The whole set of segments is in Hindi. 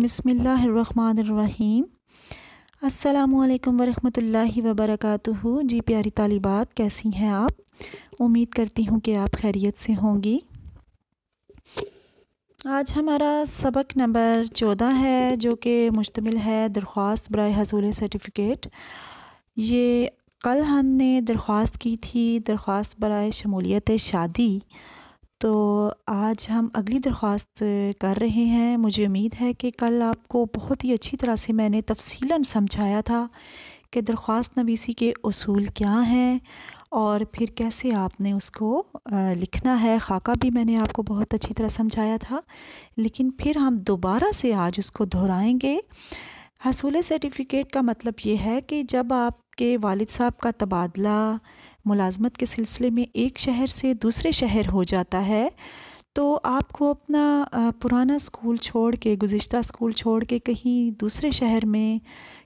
बिस्मिल्लाहिर्रहमानिर्रहीम। अस्सलामुअलैकुम वरहमतुल्लाहि वबरकातुहू। जी प्यारी तालिबात, कैसी हैं आप? उम्मीद करती हूँ कि आप खैरियत से होंगी। आज हमारा सबक नंबर 14 है, जो कि मुश्तमिल है दरख्वास्त बराए हसूल सर्टिफ़िकेट। ये कल हमने दरख्वास्त की थी, दरख्वास्त बराए शमूलियत शादी। तो आज हम अगली दरख्वास्त कर रहे हैं। मुझे उम्मीद है कि कल आपको बहुत ही अच्छी तरह से मैंने तफसीलन समझाया था कि दरख्वास्त नवीसी के उसूल क्या हैं और फिर कैसे आपने उसको लिखना है। खाका भी मैंने आपको बहुत अच्छी तरह समझाया था, लेकिन फिर हम दोबारा से आज उसको दोहराएंगे। हसूल सर्टिफ़िकेट का मतलब ये है कि जब आपके वालिद साहब का तबादला मुलाजमत के सिलसिले में एक शहर से दूसरे शहर हो जाता है, तो आपको अपना पुराना स्कूल छोड़ के, गुज़िश्ता स्कूल छोड़ के कहीं दूसरे शहर में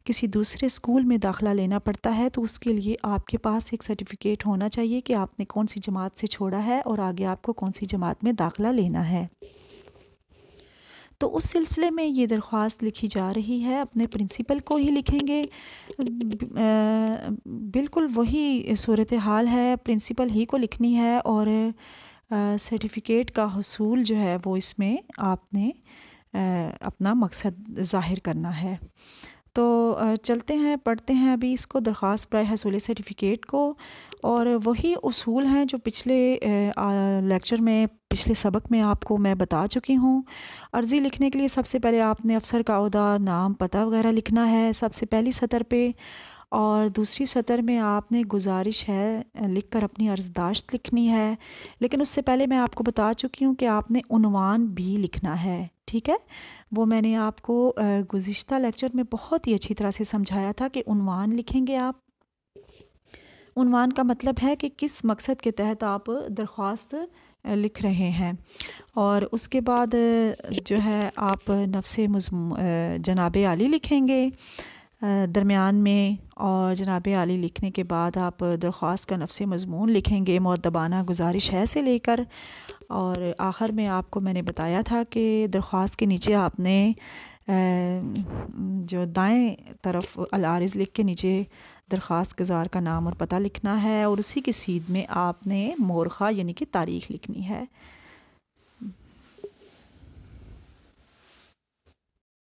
किसी दूसरे स्कूल में दाखिला लेना पड़ता है। तो उसके लिए आपके पास एक सर्टिफ़िकेट होना चाहिए कि आपने कौन सी जमात से छोड़ा है और आगे आपको कौन सी जमात में दाखिला लेना है। तो उस सिलसिले में ये दरख्वास्त लिखी जा रही है। अपने प्रिंसिपल को ही लिखेंगे, बिल्कुल वही सूरत हाल है, प्रिंसिपल ही को लिखनी है और सर्टिफ़िकेट का हसूल जो है वो इसमें आपने अपना मकसद ज़ाहिर करना है। तो चलते हैं, पढ़ते हैं अभी इसको, दरख्वास्त बराए हसूल सर्टिफ़िकेट को। और वही उसूल हैं जो पिछले लेक्चर में, पिछले सबक में आपको मैं बता चुकी हूँ। अर्ज़ी लिखने के लिए सबसे पहले आपने अफसर का ओहदा, नाम, पता वगैरह लिखना है सबसे पहली सतर पे, और दूसरी सतर में आपने गुजारिश है लिखकर अपनी अर्ज़दाश्त लिखनी है। लेकिन उससे पहले मैं आपको बता चुकी हूँ कि आपने उन्वान भी लिखना है, ठीक है। वो मैंने आपको गुज़िश्ता लेक्चर में बहुत ही अच्छी तरह से समझाया था कि उन्वान लिखेंगे आप। उन्वान का मतलब है कि किस मकसद के तहत आप दरख्वास्त लिख रहे हैं। और उसके बाद जो है आप नफ्से जनाब आली लिखेंगे दरमियान में, और जनाब आली लिखने के बाद आप दरख्वास्त का नफ्से मज़मून लिखेंगे, मुअद्दबाना गुजारिश है से लेकर। और आखिर में आपको मैंने बताया था कि दरख्वास्त के नीचे आपने जो दाएं तरफ अल-आरिज़ लिख के नीचे दरख्वास्त गुज़ार का नाम और पता लिखना है, और उसी की सीध में आपने मोरखा यानी कि तारीख़ लिखनी है।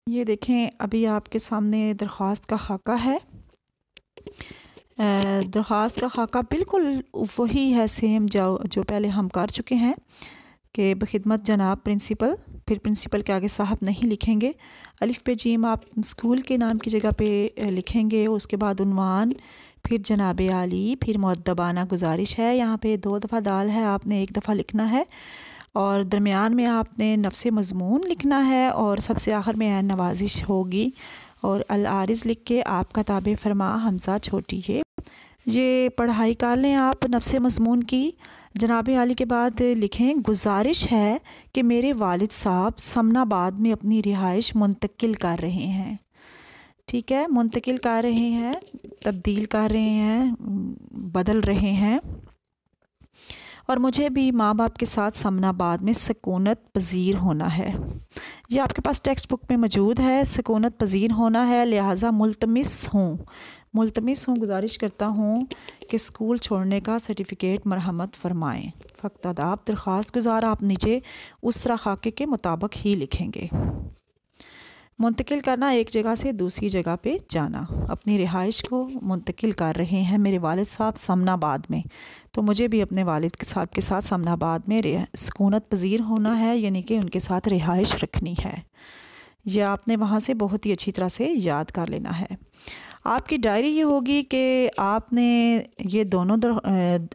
ये देखें, अभी आपके सामने दरख्वास्त का खाका है। दरख्वास्त का खाका बिल्कुल वही है, सेम जो पहले हम कर चुके हैं कि बखिदमत जनाब प्रिंसिपल, फिर प्रिंसिपल के आगे साहब नहीं लिखेंगे। अलिफ पे जीम आप स्कूल के नाम की जगह पे लिखेंगे, उसके बाद उन्वान, फिर जनाब आली, फिर मुअद्दबाना गुजारिश है। यहाँ पे 2 दफ़ा दाल है, आपने 1 दफ़ा लिखना है। और दरमियान में आपने नफ्से मज़मून लिखना है, और सबसे आखिर में नवाजिश होगी। और अल-आरिज़ लिख के आपका ताबे फरमा हमज़ा छोटी है। ये पढ़ाई कर लें आप नफ्से मज़मून की। जनाब आली के बाद लिखें, गुजारिश है कि मेरे वालिद साहब समनाबाद में अपनी रिहाइश मुंतकिल कर रहे हैं। ठीक है, मुंतकिल कर रहे हैं, तब्दील कर रहे हैं, बदल रहे हैं। और मुझे भी माँ बाप के साथ समनाबाद में सकूनत पजीर होना है। ये आपके पास टेक्स्ट बुक में मौजूद है, सकूनत पजीर होना है। लिहाजा मुल्तमिस हूँ, गुजारिश करता हूँ कि स्कूल छोड़ने का सर्टिफ़िकेट मरहमत फ़रमाएँ। फ़क़्त आप दरख्वास्त गुज़ार आप नीचे उसरा खाके के मुताबिक ही लिखेंगे। मुंतकिल करना, एक जगह से दूसरी जगह पे जाना। अपनी रिहाइश को मुंतकिल कर रहे हैं मेरे वालिद साहब समनाबाद में, तो मुझे भी अपने वालिद साहब के साथ समनाबाद में सकूनत पजीर होना है, यानी कि उनके साथ रिहाइश रखनी है। यह आपने वहाँ से बहुत ही अच्छी तरह से याद कर लेना है। आपकी डायरी ये होगी कि आपने ये दोनों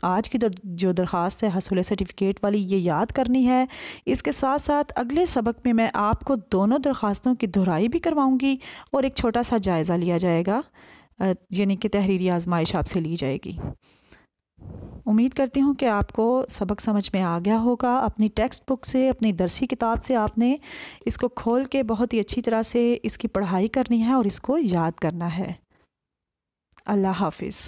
आज की जो दरख्वास्त है हसूल सर्टिफ़िकेट वाली, ये याद करनी है। इसके साथ साथ अगले सबक में मैं आपको दोनों दरख्वास्तों की दोहराई भी करवाऊंगी और एक छोटा सा जायज़ा लिया जाएगा, यानी कि तहरीरी आजमाइश आपसे ली जाएगी। उम्मीद करती हूँ कि आपको सबक समझ में आ गया होगा। अपनी टेक्स्ट बुक से, अपनी दरसी किताब से आपने इसको खोल के बहुत ही अच्छी तरह से इसकी पढ़ाई करनी है और इसको याद करना है। अल्लाह हाफिज़।